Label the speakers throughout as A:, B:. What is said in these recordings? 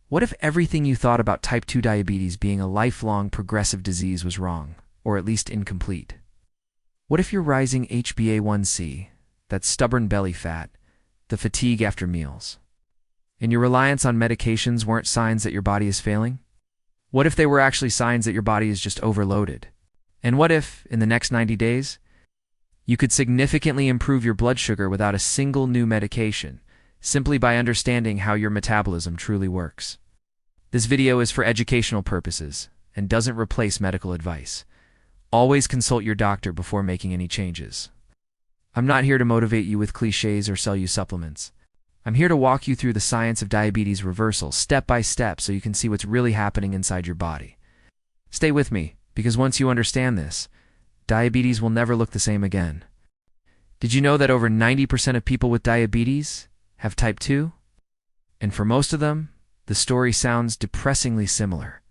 A: What if everything you thought about type 2 diabetes being a lifelong progressive disease was wrong, or at least incomplete? What if your rising HbA1c, that stubborn belly fat, the fatigue after meals, and your reliance on medications weren't signs that your body is failing? What if they were actually signs that your body is just overloaded? And what if, in the next 90 days, you could significantly improve your blood sugar without a single new medication, simply by understanding how your metabolism truly works? This video is for educational purposes and doesn't replace medical advice. Always consult your doctor before making any changes. I'm not here to motivate you with cliches or sell you supplements. I'm here to walk you through the science of diabetes reversal step by step so you can see what's really happening inside your body. Stay with me, because once you understand this, diabetes will never look the same again. Did you know that over 90% of people with diabetes have type 2? And for most of them, the story sounds depressingly similar.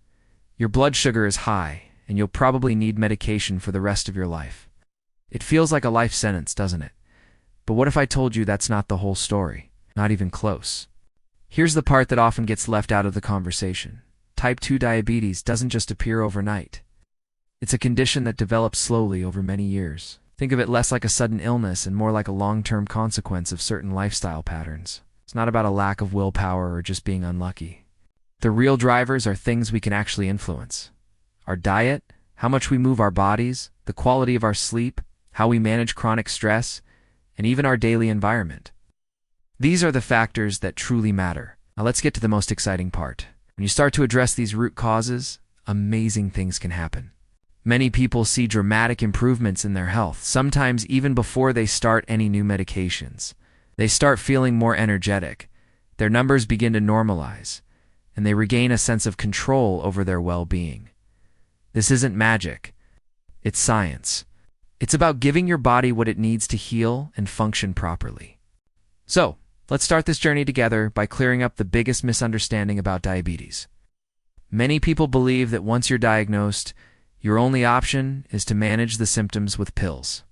A: Your blood sugar is high, and you'll probably need medication for the rest of your life. It feels like a life sentence, doesn't it? But what if I told you that's not the whole story? Not even close. Here's the part that often gets left out of the conversation. Type 2 diabetes doesn't just appear overnight. It's a condition that develops slowly over many years. Think of it less like a sudden illness and more like a long-term consequence of certain lifestyle patterns. It's not about a lack of willpower or just being unlucky. The real drivers are things we can actually influence. Our diet, how much we move our bodies, the quality of our sleep, how we manage chronic stress, and even our daily environment. These are the factors that truly matter. Now let's get to the most exciting part. When you start to address these root causes, amazing things can happen. Many people see dramatic improvements in their health, sometimes even before they start any new medications. They start feeling more energetic, their numbers begin to normalize, and they regain a sense of control over their well-being. This isn't magic. It's science. It's about giving your body what it needs to heal and function properly. So, let's start this journey together by clearing up the biggest misunderstanding about diabetes. Many people believe that once you're diagnosed, your only option is to manage the symptoms with pills.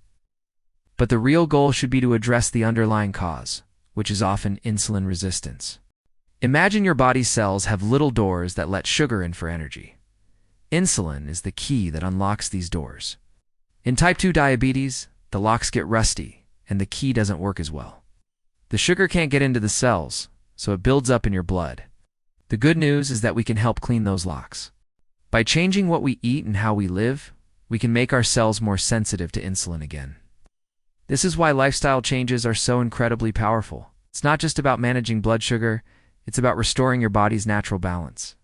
A: But the real goal should be to address the underlying cause, which is often insulin resistance. Imagine your body's cells have little doors that let sugar in for energy. Insulin is the key that unlocks these doors. In type 2 diabetes, the locks get rusty and the key doesn't work as well. The sugar can't get into the cells, so it builds up in your blood. The good news is that we can help clean those locks. By changing what we eat and how we live, we can make our cells more sensitive to insulin again. This is why lifestyle changes are so incredibly powerful. It's not just about managing blood sugar, it's about restoring your body's natural balance.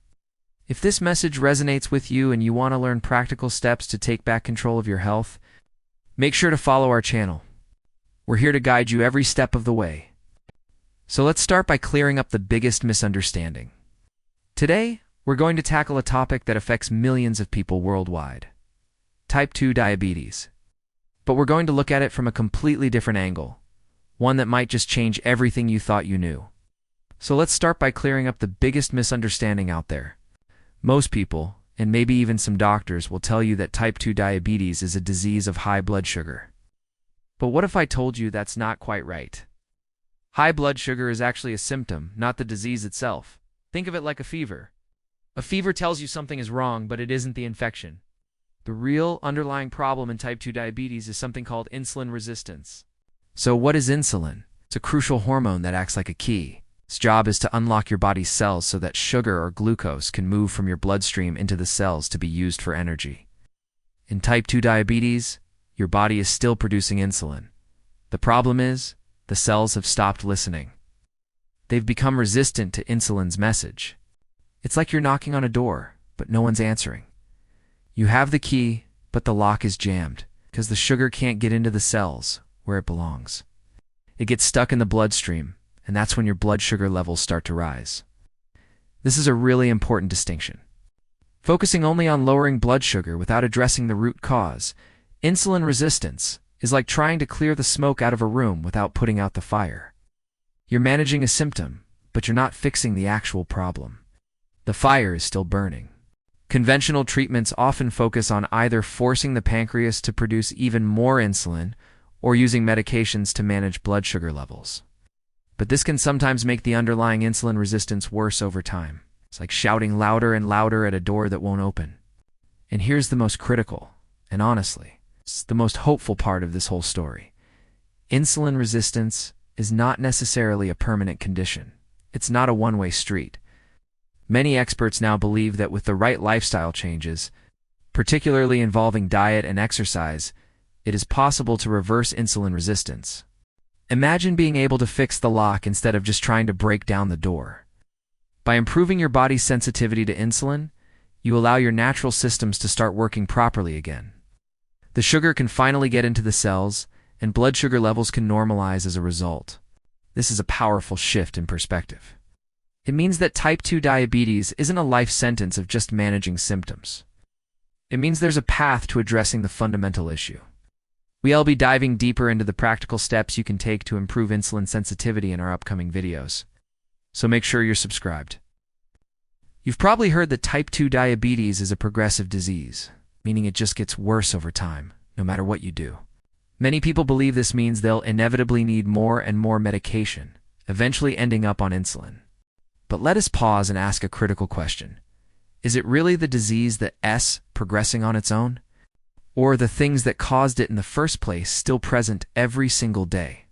A: If this message resonates with you and you want to learn practical steps to take back control of your health, make sure to follow our channel. We're here to guide you every step of the way. So let's start by clearing up the biggest misunderstanding. Today, we're going to tackle a topic that affects millions of people worldwide: type 2 diabetes. But we're going to look at it from a completely different angle, one that might just change everything you thought you knew. So let's start by clearing up the biggest misunderstanding out there. Most people, and maybe even some doctors, will tell you that type 2 diabetes is a disease of high blood sugar. But what if I told you that's not quite right? High blood sugar is actually a symptom, not the disease itself. Think of it like a fever. A fever tells you something is wrong, but it isn't the infection. The real underlying problem in type 2 diabetes is something called insulin resistance. So what is insulin? It's a crucial hormone that acts like a key. Its job is to unlock your body's cells so that sugar or glucose can move from your bloodstream into the cells to be used for energy. In type 2 diabetes, your body is still producing insulin. The problem is, the cells have stopped listening. They've become resistant to insulin's message. It's like you're knocking on a door, but no one's answering. You have the key, but the lock is jammed, because the sugar can't get into the cells where it belongs. It gets stuck in the bloodstream, and that's when your blood sugar levels start to rise. This is a really important distinction. Focusing only on lowering blood sugar without addressing the root cause, insulin resistance, is like trying to clear the smoke out of a room without putting out the fire. You're managing a symptom, but you're not fixing the actual problem. The fire is still burning. Conventional treatments often focus on either forcing the pancreas to produce even more insulin or using medications to manage blood sugar levels. But this can sometimes make the underlying insulin resistance worse over time. It's like shouting louder and louder at a door that won't open. And here's the most critical, and honestly, it's the most hopeful part of this whole story. Insulin resistance is not necessarily a permanent condition. It's not a one-way street. Many experts now believe that with the right lifestyle changes, particularly involving diet and exercise, it is possible to reverse insulin resistance. Imagine being able to fix the lock instead of just trying to break down the door. By improving your body's sensitivity to insulin, you allow your natural systems to start working properly again. The sugar can finally get into the cells, and blood sugar levels can normalize as a result. This is a powerful shift in perspective. It means that type 2 diabetes isn't a life sentence of just managing symptoms. It means there's a path to addressing the fundamental issue. We'll be diving deeper into the practical steps you can take to improve insulin sensitivity in our upcoming videos. So make sure you're subscribed. You've probably heard that type 2 diabetes is a progressive disease, meaning it just gets worse over time, no matter what you do. Many people believe this means they'll inevitably need more and more medication, eventually ending up on insulin. But let us pause and ask a critical question. Is it really the disease that's progressing on its own? Or are the things that caused it in the first place still present every single day?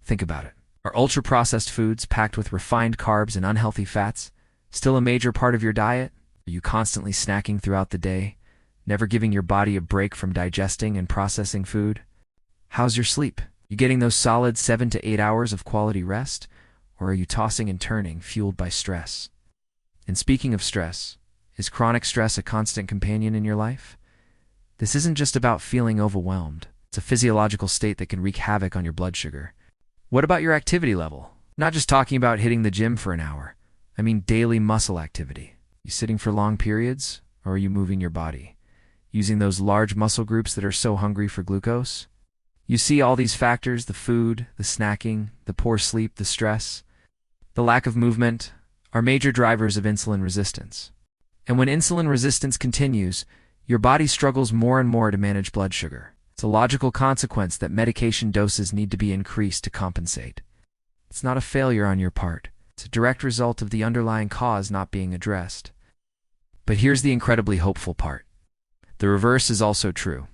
A: Think about it. Are ultra-processed foods packed with refined carbs and unhealthy fats still a major part of your diet? Are you constantly snacking throughout the day, never giving your body a break from digesting and processing food? How's your sleep? You getting those solid 7 to 8 hours of quality rest? Or are you tossing and turning, fueled by stress? And speaking of stress, is chronic stress a constant companion in your life? This isn't just about feeling overwhelmed. It's a physiological state that can wreak havoc on your blood sugar. What about your activity level? Not just talking about hitting the gym for an hour. I mean daily muscle activity. You sitting for long periods? Or are you moving your body? Using those large muscle groups that are so hungry for glucose? You see all these factors, the food, the snacking, the poor sleep, the stress, the lack of movement, are major drivers of insulin resistance. And when insulin resistance continues, your body struggles more and more to manage blood sugar. It's a logical consequence that medication doses need to be increased to compensate. It's not a failure on your part. It's a direct result of the underlying cause not being addressed. But here's the incredibly hopeful part. The reverse is also true.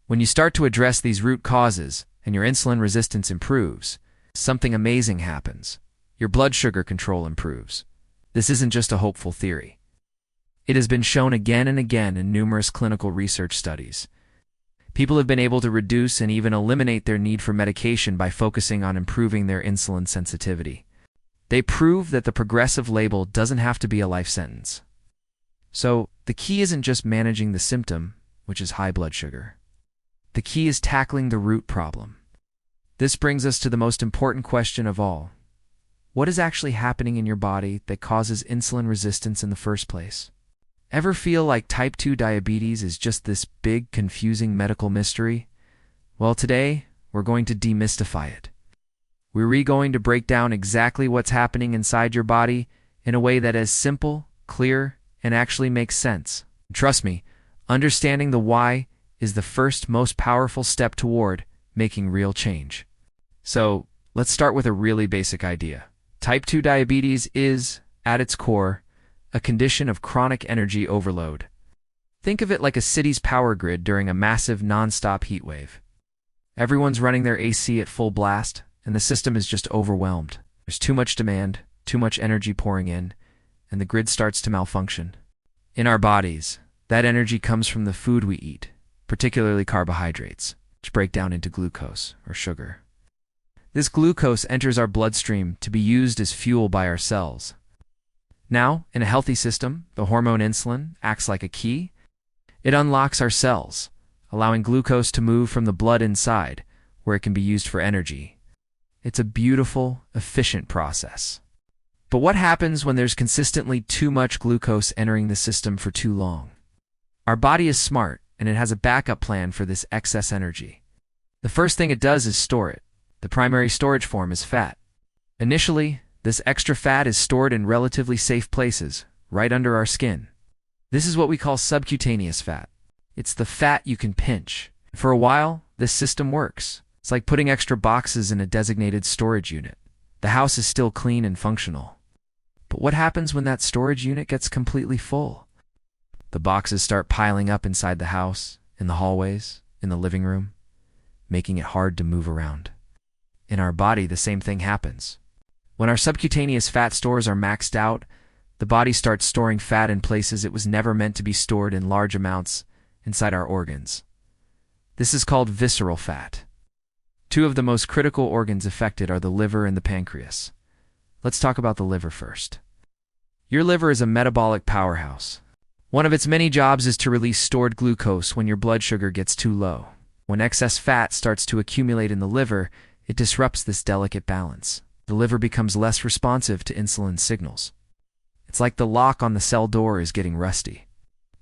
A: When you start to address these root causes and your insulin resistance improves, something amazing happens. Your blood sugar control improves. This isn't just a hopeful theory. It has been shown again and again in numerous clinical research studies. People have been able to reduce and even eliminate their need for medication by focusing on improving their insulin sensitivity. They prove that the progressive label doesn't have to be a life sentence. So, the key isn't just managing the symptom, which is high blood sugar. The key is tackling the root problem. This brings us to the most important question of all. What is actually happening in your body that causes insulin resistance in the first place? Ever feel like type 2 diabetes is just this big, confusing medical mystery? Today, we're going to demystify it. We're going to break down exactly what's happening inside your body in a way that is simple, clear, and actually makes sense. Trust me, understanding the why is the first most powerful step toward making real change. So, let's start with a really basic idea. Type 2 diabetes is, at its core, a condition of chronic energy overload. Think of it like a city's power grid during a massive non-stop heat wave. Everyone's running their AC at full blast, and the system is just overwhelmed. There's too much demand, too much energy pouring in, and the grid starts to malfunction. In our bodies, that energy comes from the food we eat, particularly carbohydrates, which break down into glucose, or sugar. This glucose enters our bloodstream to be used as fuel by our cells. Now, in a healthy system, the hormone insulin acts like a key. It unlocks our cells, allowing glucose to move from the blood inside, where it can be used for energy. It's a beautiful, efficient process. But what happens when there's consistently too much glucose entering the system for too long? Our body is smart, and it has a backup plan for this excess energy. The first thing it does is store it. The primary storage form is fat. Initially, this extra fat is stored in relatively safe places, right under our skin. This is what we call subcutaneous fat. It's the fat you can pinch. For a while, this system works. It's like putting extra boxes in a designated storage unit. The house is still clean and functional. But what happens when that storage unit gets completely full? The boxes start piling up inside the house, in the hallways, in the living room, making it hard to move around. In our body, the same thing happens. When our subcutaneous fat stores are maxed out, the body starts storing fat in places it was never meant to be stored in large amounts inside our organs. This is called visceral fat. Two of the most critical organs affected are the liver and the pancreas. Let's talk about the liver first. Your liver is a metabolic powerhouse. One of its many jobs is to release stored glucose when your blood sugar gets too low. When excess fat starts to accumulate in the liver, it disrupts this delicate balance. The liver becomes less responsive to insulin signals. It's like the lock on the cell door is getting rusty.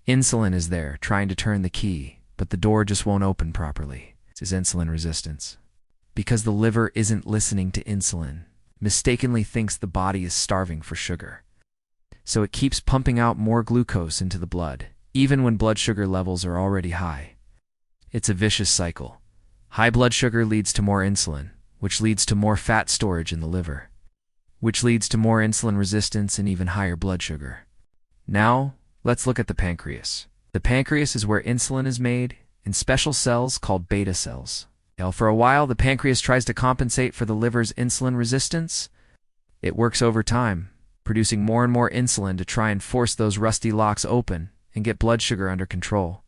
A: Insulin is there, trying to turn the key, but the door just won't open properly. This is insulin resistance. Because the liver isn't listening to insulin, mistakenly thinks the body is starving for sugar. So it keeps pumping out more glucose into the blood, even when blood sugar levels are already high. It's a vicious cycle. High blood sugar leads to more insulin, which leads to more fat storage in the liver, which leads to more insulin resistance and even higher blood sugar. Now, let's look at the pancreas. The pancreas is where insulin is made in special cells called beta cells. Now, for a while, the pancreas tries to compensate for the liver's insulin resistance. It works over time, producing more and more insulin to try and force those rusty locks open and get blood sugar under control.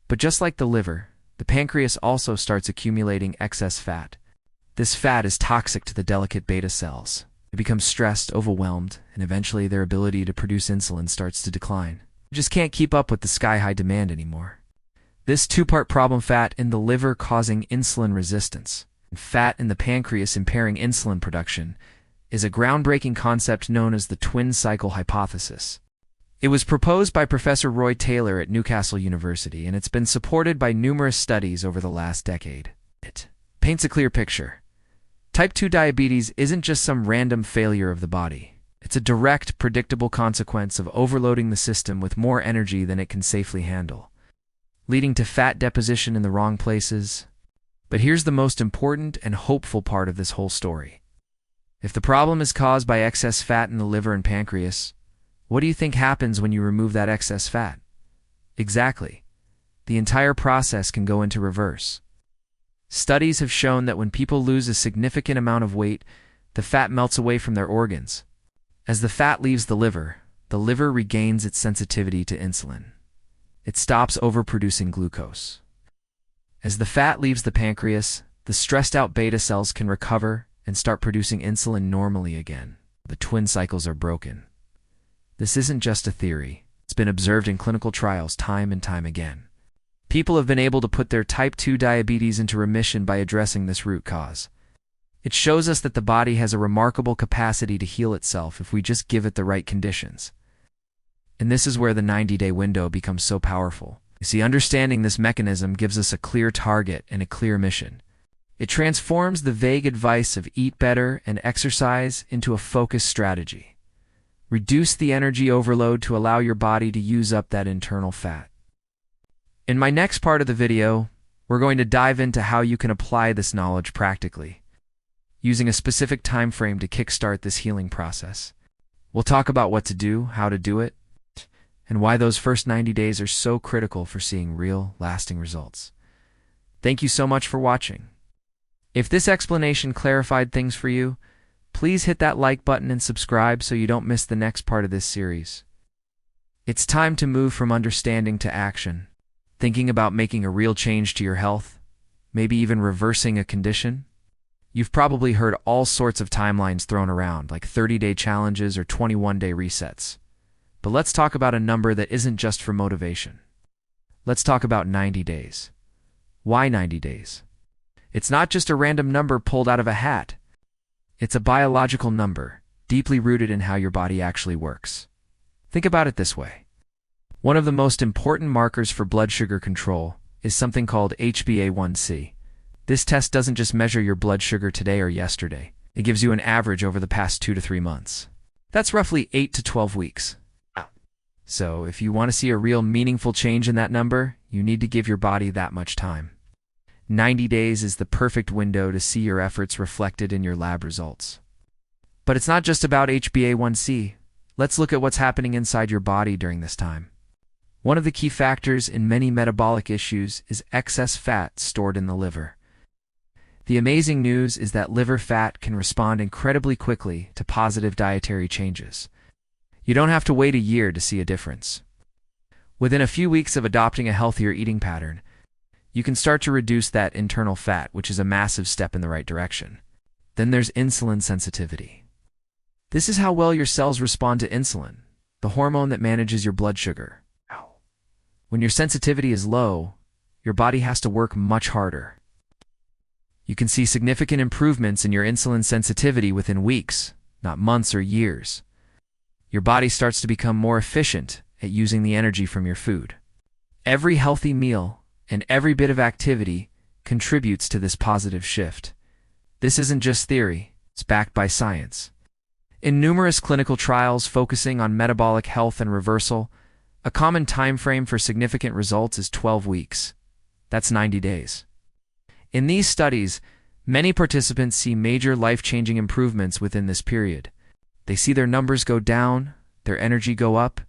A: But just like the liver, the pancreas also starts accumulating excess fat. This fat is toxic to the delicate beta cells. They become stressed, overwhelmed, and eventually their ability to produce insulin starts to decline. They just can't keep up with the sky-high demand anymore. This two-part problem: fat in the liver causing insulin resistance, and fat in the pancreas impairing insulin production, is a groundbreaking concept known as the twin cycle hypothesis. It was proposed by Professor Roy Taylor at Newcastle University, and it's been supported by numerous studies over the last decade. It paints a clear picture. Type 2 diabetes isn't just some random failure of the body. It's a direct, predictable consequence of overloading the system with more energy than it can safely handle, leading to fat deposition in the wrong places. But here's the most important and hopeful part of this whole story. If the problem is caused by excess fat in the liver and pancreas, what do you think happens when you remove that excess fat? Exactly. The entire process can go into reverse. Studies have shown that when people lose a significant amount of weight, the fat melts away from their organs. As the fat leaves the liver regains its sensitivity to insulin. It stops overproducing glucose. As the fat leaves the pancreas, the stressed-out beta cells can recover and start producing insulin normally again. The twin cycles are broken. This isn't just a theory. It's been observed in clinical trials time and time again. People have been able to put their type 2 diabetes into remission by addressing this root cause. It shows us that the body has a remarkable capacity to heal itself if we just give it the right conditions. And this is where the 90-day window becomes so powerful. You see, understanding this mechanism gives us a clear target and a clear mission. It transforms the vague advice of eat better and exercise into a focused strategy. Reduce the energy overload to allow your body to use up that internal fat. In my next part of the video, we're going to dive into how you can apply this knowledge practically, using a specific time frame to kickstart this healing process. We'll talk about what to do, how to do it, and why those first 90 days are so critical for seeing real, lasting results. Thank you so much for watching. If this explanation clarified things for you, please hit that like button and subscribe so you don't miss the next part of this series. It's time to move from understanding to action. Thinking about making a real change to your health? Maybe even reversing a condition? You've probably heard all sorts of timelines thrown around, like 30-day challenges or 21-day resets. But let's talk about a number that isn't just for motivation. Let's talk about 90 days. Why 90 days? It's not just a random number pulled out of a hat. It's a biological number, deeply rooted in how your body actually works. Think about it this way. One of the most important markers for blood sugar control is something called HbA1c. This test doesn't just measure your blood sugar today or yesterday. It gives you an average over the past 2 to 3 months. That's roughly 8 to 12 weeks. So if you want to see a real meaningful change in that number, you need to give your body that much time. 90 days is the perfect window to see your efforts reflected in your lab results. But it's not just about HbA1c. Let's look at what's happening inside your body during this time. One of the key factors in many metabolic issues is excess fat stored in the liver. The amazing news is that liver fat can respond incredibly quickly to positive dietary changes. You don't have to wait a year to see a difference. Within a few weeks of adopting a healthier eating pattern, you can start to reduce that internal fat, which is a massive step in the right direction. Then there's insulin sensitivity. This is how well your cells respond to insulin, the hormone that manages your blood sugar. When your sensitivity is low, your body has to work much harder. You can see significant improvements in your insulin sensitivity within weeks, not months or years. Your body starts to become more efficient at using the energy from your food. Every healthy meal and every bit of activity contributes to this positive shift. This isn't just theory, it's backed by science. In numerous clinical trials focusing on metabolic health and reversal, a common time frame for significant results is 12 weeks. That's 90 days. In these studies, many participants see major life-changing improvements within this period. They see their numbers go down, their energy go up,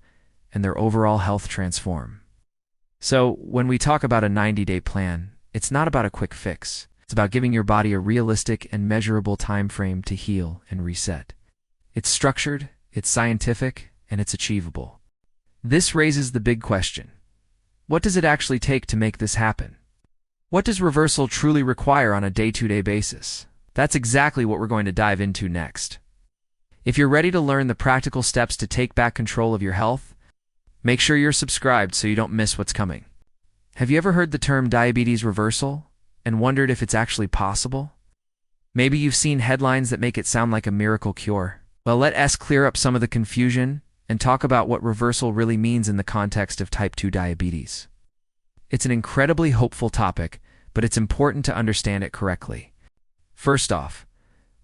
A: and their overall health transform. So, when we talk about a 90-day plan, it's not about a quick fix. It's about giving your body a realistic and measurable time frame to heal and reset. It's structured, it's scientific, and it's achievable. This raises the big question. What does it actually take to make this happen? What does reversal truly require on a day-to-day basis? That's exactly what we're going to dive into next. If you're ready to learn the practical steps to take back control of your health, make sure you're subscribed so you don't miss what's coming. Have you ever heard the term diabetes reversal and wondered if it's actually possible? Maybe you've seen headlines that make it sound like a miracle cure. Well, let us clear up some of the confusion and talk about what reversal really means in the context of type 2 diabetes. It's an incredibly hopeful topic, but it's important to understand it correctly. First off,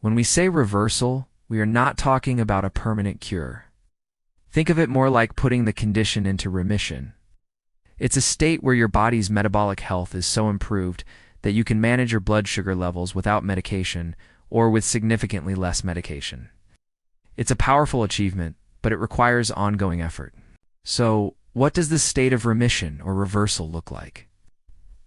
A: when we say reversal, we are not talking about a permanent cure. Think of it more like putting the condition into remission. It's a state where your body's metabolic health is so improved that you can manage your blood sugar levels without medication or with significantly less medication. It's a powerful achievement, but it requires ongoing effort. So, what does this state of remission or reversal look like?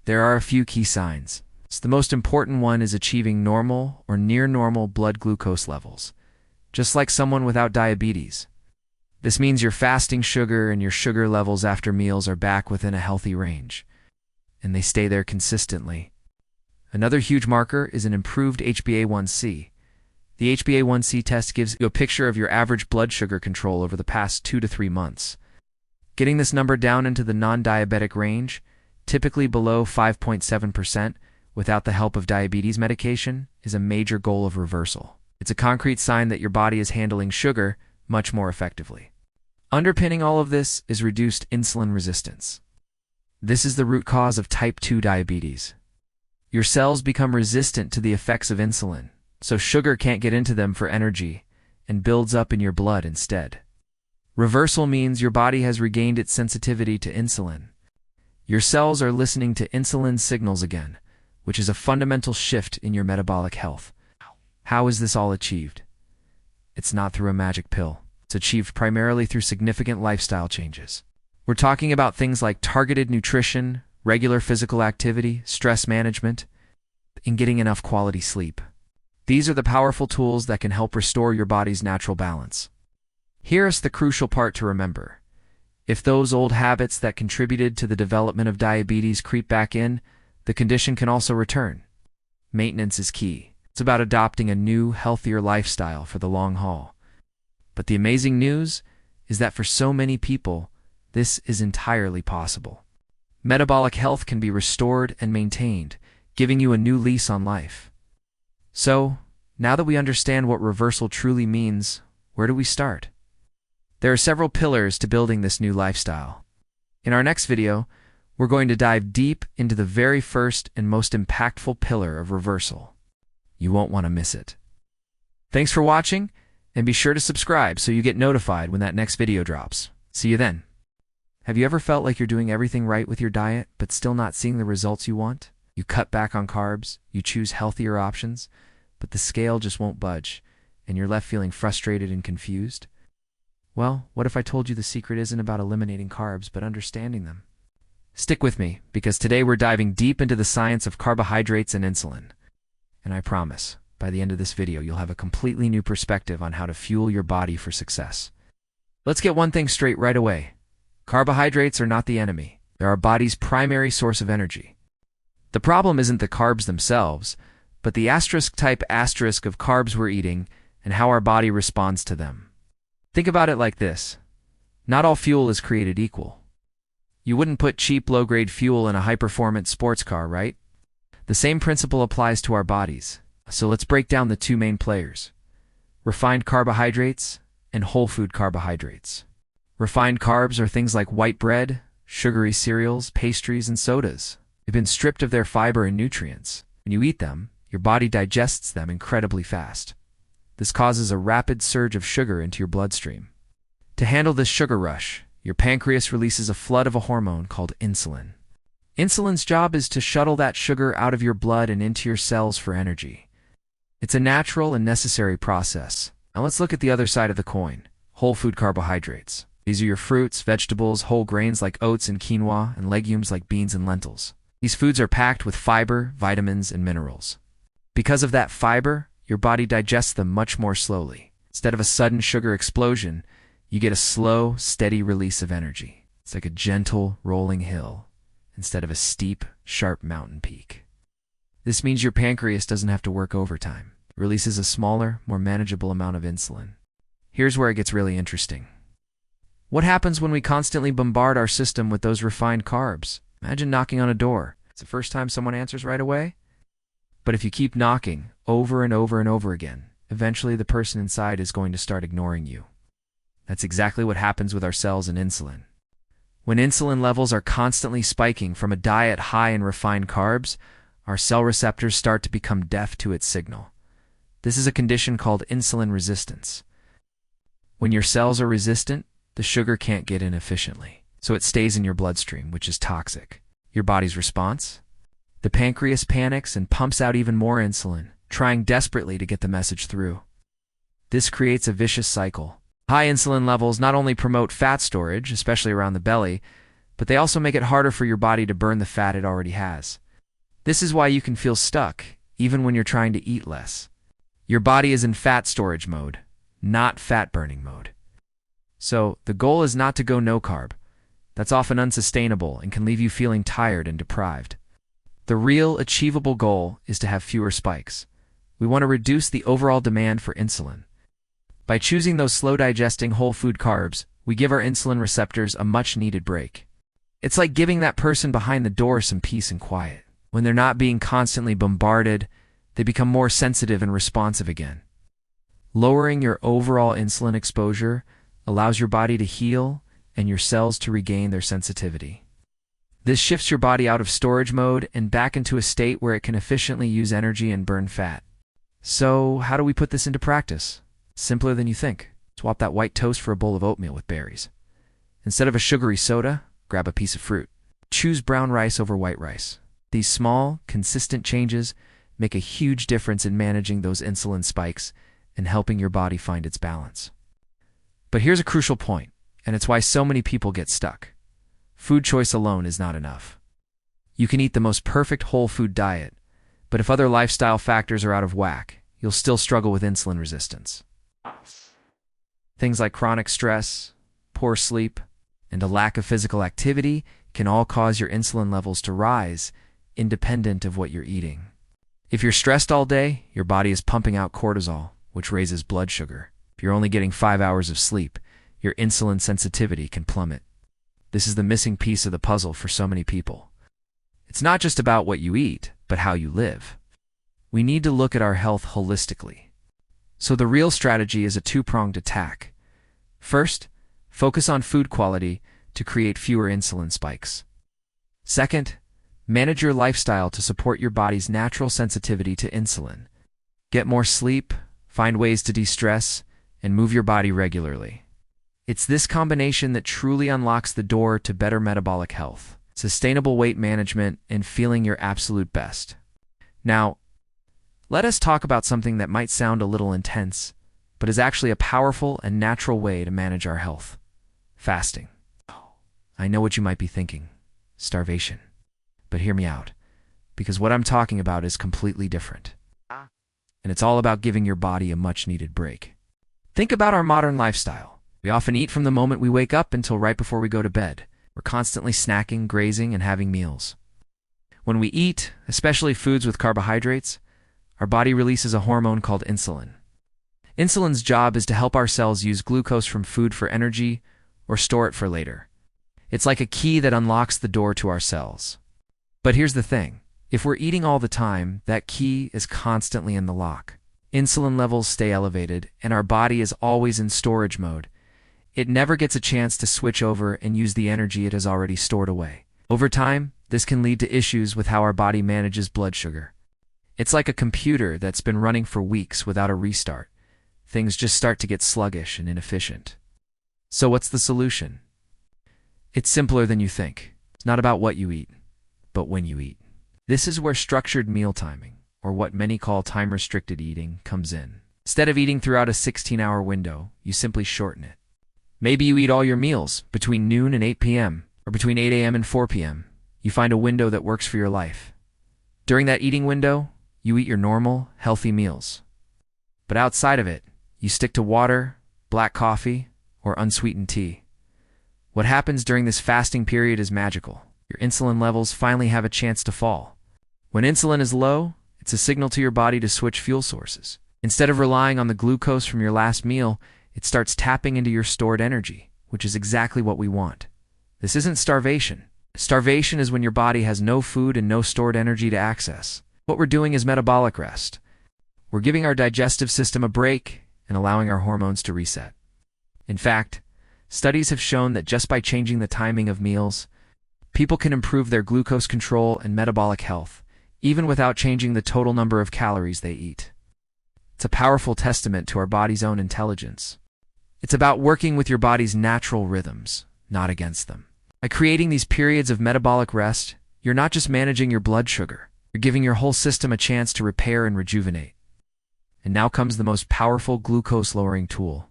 A: There are a few key signs. The most important one is achieving normal or near normal blood glucose levels, just like someone without diabetes. This means your fasting sugar and your sugar levels after meals are back within a healthy range, and they stay there consistently. Another huge marker is an improved HbA1c. The HbA1c test gives you a picture of your average blood sugar control over the past 2 to 3 months. Getting this number down into the non-diabetic range, typically below 5.7% without the help of diabetes medication, is a major goal of reversal. It's a concrete sign that your body is handling sugar much more effectively. Underpinning all of this is reduced insulin resistance. This is the root cause of type 2 diabetes. Your cells become resistant to the effects of insulin, so sugar can't get into them for energy and builds up in your blood instead. Reversal means your body has regained its sensitivity to insulin. Your cells are listening to insulin signals again, which is a fundamental shift in your metabolic health. How is this all achieved? It's not through a magic pill. It's achieved primarily through significant lifestyle changes. We're talking about things like targeted nutrition, regular physical activity, stress management, and getting enough quality sleep. These are the powerful tools that can help restore your body's natural balance. Here's the crucial part to remember. If those old habits that contributed to the development of diabetes creep back in, the condition can also return. Maintenance is key. It's about adopting a new, healthier lifestyle for the long haul. But the amazing news is that for so many people, this is entirely possible. Metabolic health can be restored and maintained, giving you a new lease on life. So, now that we understand what reversal truly means, where do we start? There are several pillars to building this new lifestyle. In our next video, we're going to dive deep into the very first and most impactful pillar of reversal. You won't want to miss it. Thanks for watching, and be sure to subscribe so you get notified when that next video drops. See you then. Have you ever felt like you're doing everything right with your diet, but still not seeing the results you want? You cut back on carbs, you choose healthier options, but the scale just won't budge, and you're left feeling frustrated and confused? Well, what if I told you the secret isn't about eliminating carbs, but understanding them? Stick with me, because today we're diving deep into the science of carbohydrates and insulin. And I promise, by the end of this video, you'll have a completely new perspective on how to fuel your body for success. Let's get one thing straight right away. Carbohydrates are not the enemy. They're our body's primary source of energy. The problem isn't the carbs themselves, but the asterisk-type asterisk of carbs we're eating and how our body responds to them. Think about it like this. Not all fuel is created equal. You wouldn't put cheap, low-grade fuel in a high-performance sports car, right? The same principle applies to our bodies. So let's break down the two main players: refined carbohydrates and whole food carbohydrates. Refined carbs are things like white bread, sugary cereals, pastries, and sodas. They've been stripped of their fiber and nutrients. When you eat them, your body digests them incredibly fast. This causes a rapid surge of sugar into your bloodstream. To handle this sugar rush, your pancreas releases a flood of a hormone called insulin. Insulin's job is to shuttle that sugar out of your blood and into your cells for energy. It's a natural and necessary process. Now let's look at the other side of the coin: whole food carbohydrates. These are your fruits, vegetables, whole grains like oats and quinoa, and legumes like beans and lentils. These foods are packed with fiber, vitamins, and minerals. Because of that fiber, your body digests them much more slowly. Instead of a sudden sugar explosion, you get a slow, steady release of energy. It's like a gentle, rolling hill instead of a steep, sharp mountain peak. This means your pancreas doesn't have to work overtime. It releases a smaller, more manageable amount of insulin. Here's where it gets really interesting. What happens when we constantly bombard our system with those refined carbs? Imagine knocking on a door. It's the first time someone answers right away. But if you keep knocking over and over and over again, eventually the person inside is going to start ignoring you. That's exactly what happens with our cells and insulin. When insulin levels are constantly spiking from a diet high in refined carbs, our cell receptors start to become deaf to its signal. This is a condition called insulin resistance. When your cells are resistant, the sugar can't get in efficiently, so it stays in your bloodstream, which is toxic. Your body's response? The pancreas panics and pumps out even more insulin, trying desperately to get the message through. This creates a vicious cycle. High insulin levels not only promote fat storage, especially around the belly, but they also make it harder for your body to burn the fat it already has. This is why you can feel stuck, even when you're trying to eat less. Your body is in fat storage mode, not fat burning mode. So, the goal is not to go no carb. That's often unsustainable and can leave you feeling tired and deprived. The real, achievable goal is to have fewer spikes. We want to reduce the overall demand for insulin. By choosing those slow-digesting whole food carbs, we give our insulin receptors a much-needed break. It's like giving that person behind the door some peace and quiet. When they're not being constantly bombarded, they become more sensitive and responsive again. Lowering your overall insulin exposure allows your body to heal and your cells to regain their sensitivity. This shifts your body out of storage mode and back into a state where it can efficiently use energy and burn fat. So, how do we put this into practice? Simpler than you think. Swap that white toast for a bowl of oatmeal with berries. Instead of a sugary soda, grab a piece of fruit. Choose brown rice over white rice. These small, consistent changes make a huge difference in managing those insulin spikes and helping your body find its balance. But here's a crucial point, and it's why so many people get stuck. Food choice alone is not enough. You can eat the most perfect whole food diet, but if other lifestyle factors are out of whack, you'll still struggle with insulin resistance. Things like chronic stress, poor sleep, and a lack of physical activity can all cause your insulin levels to rise, independent of what you're eating. If you're stressed all day, your body is pumping out cortisol, which raises blood sugar. If you're only getting 5 hours of sleep, your insulin sensitivity can plummet. This is the missing piece of the puzzle for so many people. It's not just about what you eat, but how you live. We need to look at our health holistically. So the real strategy is a two-pronged attack. First, focus on food quality to create fewer insulin spikes. Second, manage your lifestyle to support your body's natural sensitivity to insulin. Get more sleep, find ways to de-stress, and move your body regularly. It's this combination that truly unlocks the door to better metabolic health, sustainable weight management, and feeling your absolute best. Now, let us talk about something that might sound a little intense, but is actually a powerful and natural way to manage our health. Fasting. I know what you might be thinking. Starvation. But hear me out, because what I'm talking about is completely different. And it's all about giving your body a much-needed break. Think about our modern lifestyle. We often eat from the moment we wake up until right before we go to bed. We're constantly snacking, grazing, and having meals. When we eat, especially foods with carbohydrates, our body releases a hormone called insulin. Insulin's job is to help our cells use glucose from food for energy or store it for later. It's like a key that unlocks the door to our cells. But here's the thing. If we're eating all the time, that key is constantly in the lock. Insulin levels stay elevated, and our body is always in storage mode. It never gets a chance to switch over and use the energy it has already stored away. Over time, this can lead to issues with how our body manages blood sugar. It's like a computer that's been running for weeks without a restart. Things just start to get sluggish and inefficient. So what's the solution? It's simpler than you think. It's not about what you eat, but when you eat. This is where structured meal timing, or what many call time-restricted eating, comes in. Instead of eating throughout a 16-hour window, you simply shorten it. Maybe you eat all your meals between noon and 8 p.m., or between 8 a.m. and 4 p.m. You find a window that works for your life. During that eating window, you eat your normal, healthy meals. But outside of it, you stick to water, black coffee, or unsweetened tea. What happens during this fasting period is magical. Your insulin levels finally have a chance to fall. When insulin is low, it's a signal to your body to switch fuel sources. Instead of relying on the glucose from your last meal, it starts tapping into your stored energy, which is exactly what we want. This isn't starvation. Starvation is when your body has no food and no stored energy to access. What we're doing is metabolic rest. We're giving our digestive system a break and allowing our hormones to reset. In fact, studies have shown that just by changing the timing of meals, people can improve their glucose control and metabolic health, even without changing the total number of calories they eat. It's a powerful testament to our body's own intelligence. It's about working with your body's natural rhythms, not against them. By creating these periods of metabolic rest, you're not just managing your blood sugar, you're giving your whole system a chance to repair and rejuvenate. And now comes the most powerful glucose-lowering tool.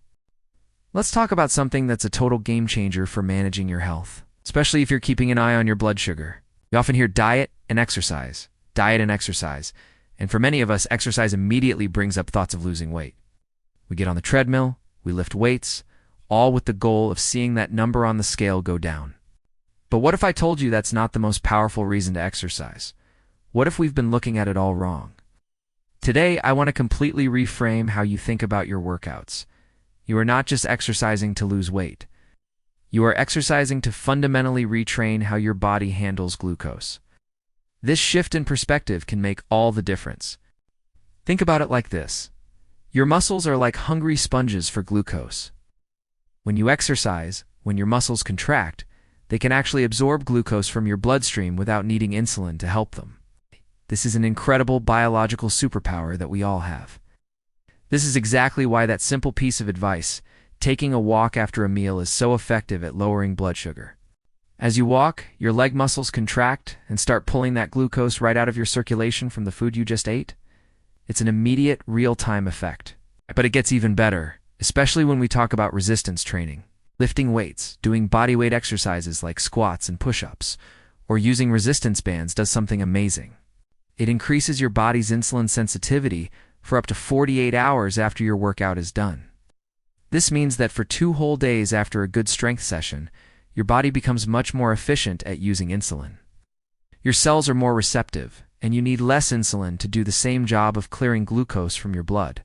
A: Let's talk about something that's a total game changer for managing your health, especially if you're keeping an eye on your blood sugar. You often hear diet and exercise, and for many of us, exercise immediately brings up thoughts of losing weight. We get on the treadmill, we lift weights, all with the goal of seeing that number on the scale go down. But what if I told you that's not the most powerful reason to exercise? What if we've been looking at it all wrong? Today, I want to completely reframe how you think about your workouts. You are not just exercising to lose weight. You are exercising to fundamentally retrain how your body handles glucose. This shift in perspective can make all the difference. Think about it like this. Your muscles are like hungry sponges for glucose. When you exercise, when your muscles contract, they can actually absorb glucose from your bloodstream without needing insulin to help them. This is an incredible biological superpower that we all have. This is exactly why that simple piece of advice, taking a walk after a meal, is so effective at lowering blood sugar. As you walk, your leg muscles contract and start pulling that glucose right out of your circulation from the food you just ate. It's an immediate, real-time effect. But it gets even better, especially when we talk about resistance training. Lifting weights, doing bodyweight exercises like squats and push-ups, or using resistance bands does something amazing. It increases your body's insulin sensitivity for up to 48 hours after your workout is done. This means that for 2 whole days after a good strength session, your body becomes much more efficient at using insulin. Your cells are more receptive, and you need less insulin to do the same job of clearing glucose from your blood.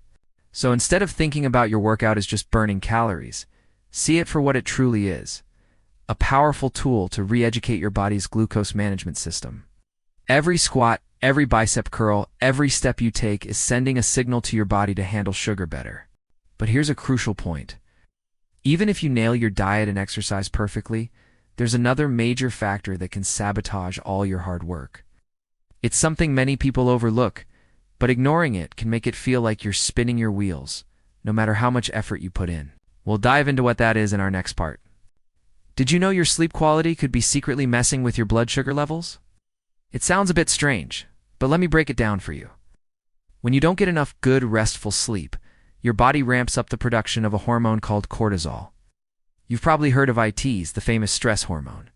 A: So instead of thinking about your workout as just burning calories, see it for what it truly is, a powerful tool to re-educate your body's glucose management system. Every squat, every bicep curl, every step you take is sending a signal to your body to handle sugar better. But here's a crucial point. Even if you nail your diet and exercise perfectly, there's another major factor that can sabotage all your hard work. It's something many people overlook, but ignoring it can make it feel like you're spinning your wheels, no matter how much effort you put in. We'll dive into what that is in our next part. Did you know your sleep quality could be secretly messing with your blood sugar levels? It sounds a bit strange, but let me break it down for you. When you don't get enough good, restful sleep, your body ramps up the production of a hormone called cortisol. You've probably heard of ITs, the famous stress hormone.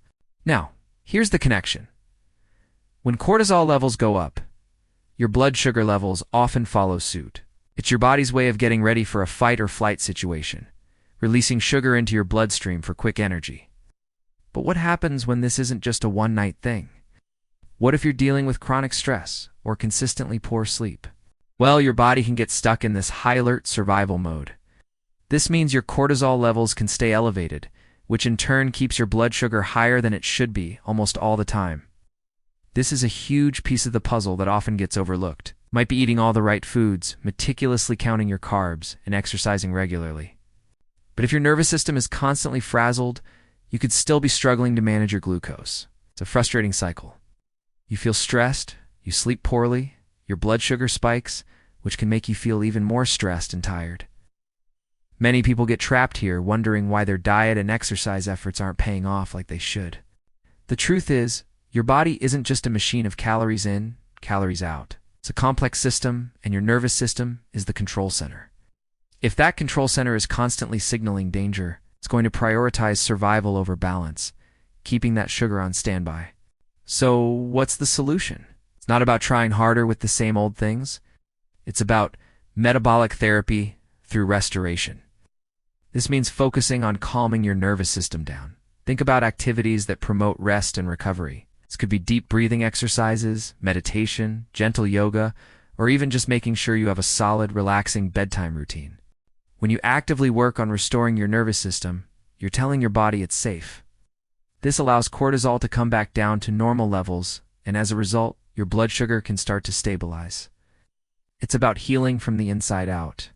A: Now, here's the connection. When cortisol levels go up, your blood sugar levels often follow suit. It's your body's way of getting ready for a fight or flight situation, releasing sugar into your bloodstream for quick energy. But what happens when this isn't just a one-night thing? What if you're dealing with chronic stress or consistently poor sleep? Well, your body can get stuck in this high-alert survival mode. This means your cortisol levels can stay elevated, which in turn keeps your blood sugar higher than it should be almost all the time. This is a huge piece of the puzzle that often gets overlooked. You might be eating all the right foods, meticulously counting your carbs, and exercising regularly. But if your nervous system is constantly frazzled, you could still be struggling to manage your glucose. It's a frustrating cycle. You feel stressed, you sleep poorly, your blood sugar spikes, which can make you feel even more stressed and tired. Many people get trapped here, wondering why their diet and exercise efforts aren't paying off like they should. The truth is, your body isn't just a machine of calories in, calories out. It's a complex system, and your nervous system is the control center. If that control center is constantly signaling danger, it's going to prioritize survival over balance, keeping that sugar on standby. So, what's the solution? It's not about trying harder with the same old things. It's about metabolic therapy through restoration. This means focusing on calming your nervous system down. Think about activities that promote rest and recovery. This could be deep breathing exercises, meditation, gentle yoga, or even just making sure you have a solid, relaxing bedtime routine. When you actively work on restoring your nervous system, you're telling your body it's safe. This allows cortisol to come back down to normal levels, and as a result, your blood sugar can start to stabilize. It's about healing from the inside out.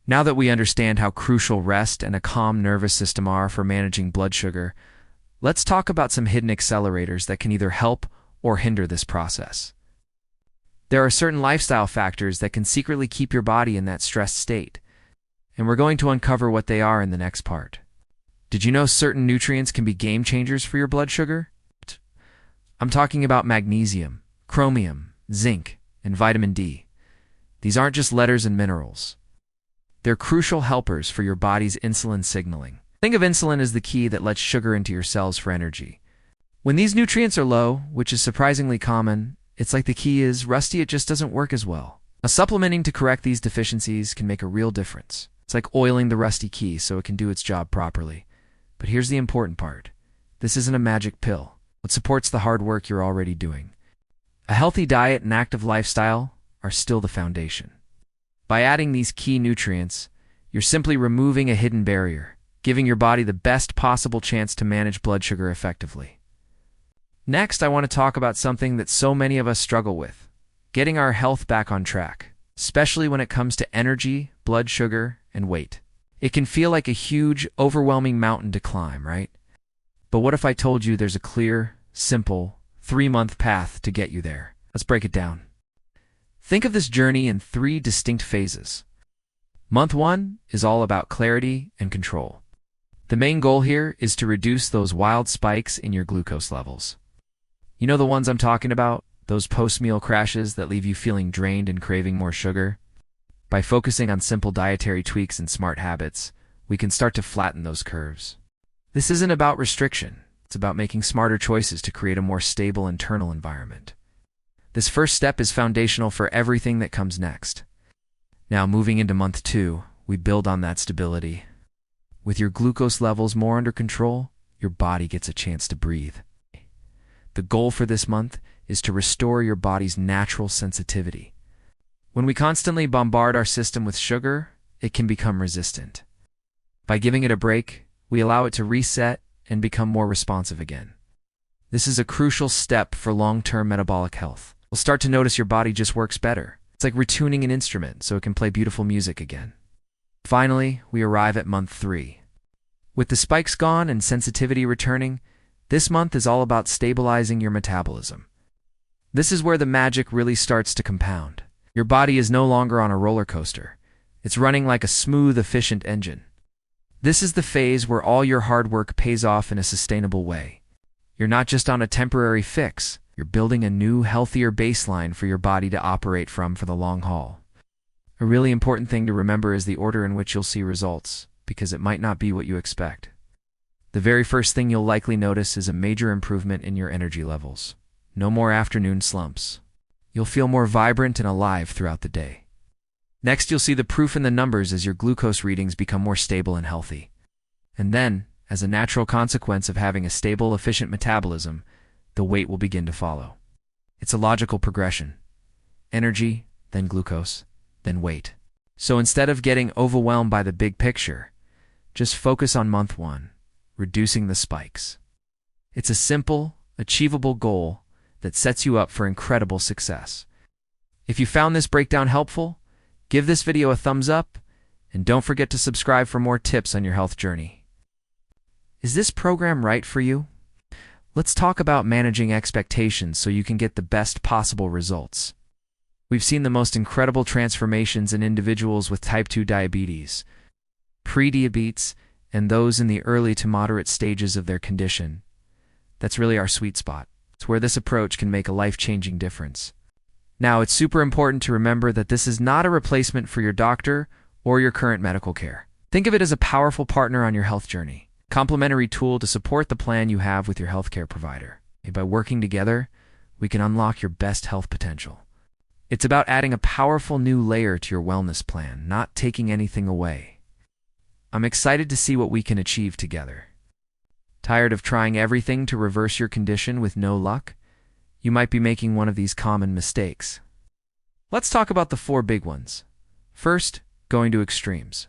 A: Now that we understand how crucial rest and a calm nervous system are for managing blood sugar, let's talk about some hidden accelerators that can either help or hinder this process. There are certain lifestyle factors that can secretly keep your body in that stressed state, and we're going to uncover what they are in the next part. Did you know certain nutrients can be game changers for your blood sugar? I'm talking about magnesium, chromium, zinc, and vitamin D. These aren't just letters and minerals. They're crucial helpers for your body's insulin signaling. Think of insulin as the key that lets sugar into your cells for energy. When these nutrients are low, which is surprisingly common, it's like the key is rusty, it just doesn't work as well. Now, supplementing to correct these deficiencies can make a real difference. It's like oiling the rusty key so it can do its job properly. But here's the important part. This isn't a magic pill. It supports the hard work you're already doing. A healthy diet and active lifestyle are still the foundation. By adding these key nutrients, you're simply removing a hidden barrier, giving your body the best possible chance to manage blood sugar effectively. Next, I want to talk about something that so many of us struggle with, getting our health back on track, especially when it comes to energy, blood sugar, and weight. It can feel like a huge, overwhelming mountain to climb, right? But what if I told you there's a clear, simple, 3-month path to get you there? Let's break it down. Think of this journey in 3 distinct phases. Month 1 is all about clarity and control. The main goal here is to reduce those wild spikes in your glucose levels. You know the ones I'm talking about? Those post-meal crashes that leave you feeling drained and craving more sugar? By focusing on simple dietary tweaks and smart habits, we can start to flatten those curves. This isn't about restriction. It's about making smarter choices to create a more stable internal environment. This first step is foundational for everything that comes next. Now, moving into month 2, we build on that stability. With your glucose levels more under control, your body gets a chance to breathe. The goal for this month is to restore your body's natural sensitivity. When we constantly bombard our system with sugar, it can become resistant. By giving it a break, we allow it to reset and become more responsive again. This is a crucial step for long-term metabolic health. You'll start to notice your body just works better. It's like retuning an instrument so it can play beautiful music again. Finally, we arrive at month 3. With the spikes gone and sensitivity returning, this month is all about stabilizing your metabolism. This is where the magic really starts to compound. Your body is no longer on a roller coaster. It's running like a smooth, efficient engine. This is the phase where all your hard work pays off in a sustainable way. You're not just on a temporary fix. You're building a new, healthier baseline for your body to operate from for the long haul. A really important thing to remember is the order in which you'll see results, because it might not be what you expect. The very first thing you'll likely notice is a major improvement in your energy levels. No more afternoon slumps. You'll feel more vibrant and alive throughout the day. Next, you'll see the proof in the numbers as your glucose readings become more stable and healthy. And then, as a natural consequence of having a stable, efficient metabolism, the weight will begin to follow. It's a logical progression. Energy, then glucose, then weight. So instead of getting overwhelmed by the big picture, just focus on month 1, reducing the spikes. It's a simple, achievable goal that sets you up for incredible success. If you found this breakdown helpful, give this video a thumbs up, and don't forget to subscribe for more tips on your health journey. Is this program right for you? Let's talk about managing expectations so you can get the best possible results. We've seen the most incredible transformations in individuals with type 2 diabetes, pre-diabetes, and those in the early to moderate stages of their condition. That's really our sweet spot. It's where this approach can make a life-changing difference. Now, it's super important to remember that this is not a replacement for your doctor or your current medical care. Think of it as a powerful partner on your health journey, a complementary tool to support the plan you have with your healthcare provider. And by working together, we can unlock your best health potential. It's about adding a powerful new layer to your wellness plan, not taking anything away. I'm excited to see what we can achieve together. Tired of trying everything to reverse your condition with no luck? You might be making one of these common mistakes. Let's talk about the 4 big ones. First, going to extremes.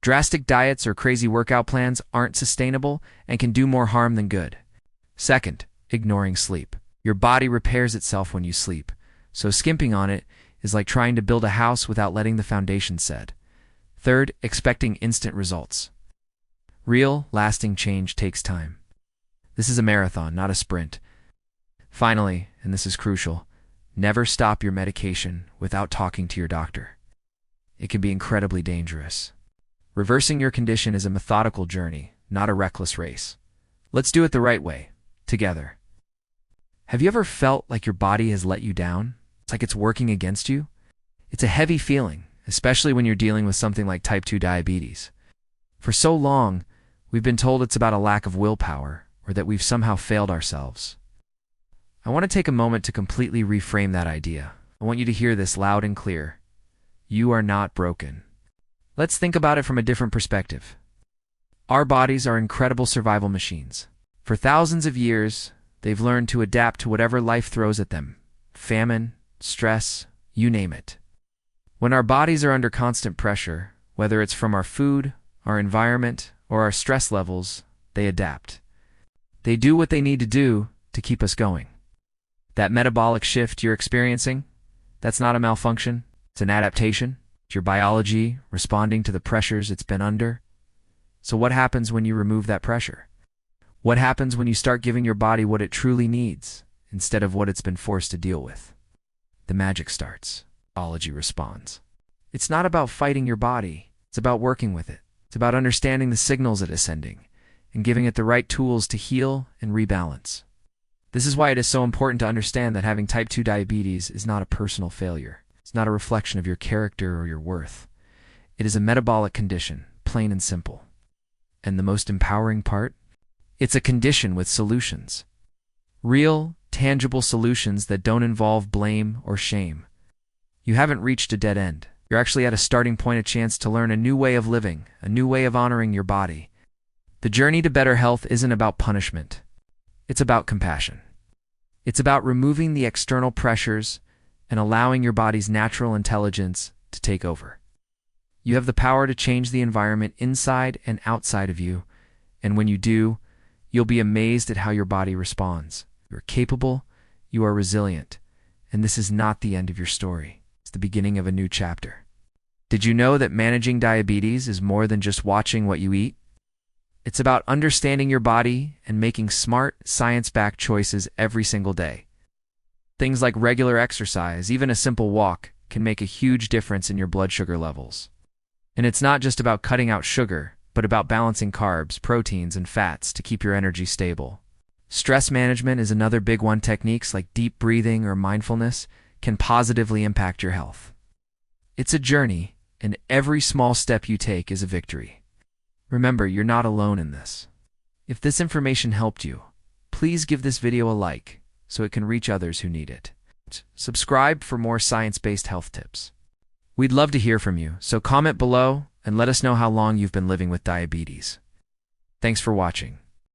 A: Drastic diets or crazy workout plans aren't sustainable and can do more harm than good. Second, ignoring sleep. Your body repairs itself when you sleep, so skimping on it is like trying to build a house without letting the foundation set. Third, expecting instant results. Real, lasting change takes time. This is a marathon, not a sprint. Finally, and this is crucial, never stop your medication without talking to your doctor. It can be incredibly dangerous. Reversing your condition is a methodical journey, not a reckless race. Let's do it the right way, together. Have you ever felt like your body has let you down? It's like it's working against you? It's a heavy feeling, especially when you're dealing with something like type 2 diabetes. For so long, we've been told it's about a lack of willpower, or that we've somehow failed ourselves. I want to take a moment to completely reframe that idea. I want you to hear this loud and clear. You are not broken. Let's think about it from a different perspective. Our bodies are incredible survival machines. For thousands of years, they've learned to adapt to whatever life throws at them. Famine, stress, you name it. When our bodies are under constant pressure, whether it's from our food, our environment, or our stress levels, they adapt. They do what they need to do to keep us going. That metabolic shift you're experiencing, that's not a malfunction, it's an adaptation. It's your biology responding to the pressures it's been under. So what happens when you remove that pressure? What happens when you start giving your body what it truly needs instead of what it's been forced to deal with? The magic starts. Biology responds. It's not about fighting your body, it's about working with it. It's about understanding the signals it is sending and giving it the right tools to heal and rebalance. This is why it is so important to understand that having type 2 diabetes is not a personal failure. It's not a reflection of your character or your worth. It is a metabolic condition, plain and simple. And the most empowering part? It's a condition with solutions. Real, tangible solutions that don't involve blame or shame. You haven't reached a dead end. You're actually at a starting point, a chance to learn a new way of living, a new way of honoring your body. The journey to better health isn't about punishment. It's about compassion. It's about removing the external pressures and allowing your body's natural intelligence to take over. You have the power to change the environment inside and outside of you, and when you do, you'll be amazed at how your body responds. You're capable, you are resilient, and this is not the end of your story. It's the beginning of a new chapter. Did you know that managing diabetes is more than just watching what you eat? It's about understanding your body and making smart, science-backed choices every single day. Things like regular exercise, even a simple walk, can make a huge difference in your blood sugar levels. And it's not just about cutting out sugar, but about balancing carbs, proteins, and fats to keep your energy stable. Stress management is another big one. Techniques like deep breathing or mindfulness can positively impact your health. It's a journey, and every small step you take is a victory. Remember, you're not alone in this. If this information helped you, please give this video a like so it can reach others who need it. Subscribe for more science-based health tips. We'd love to hear from you, so comment below and let us know how long you've been living with diabetes. Thanks for watching.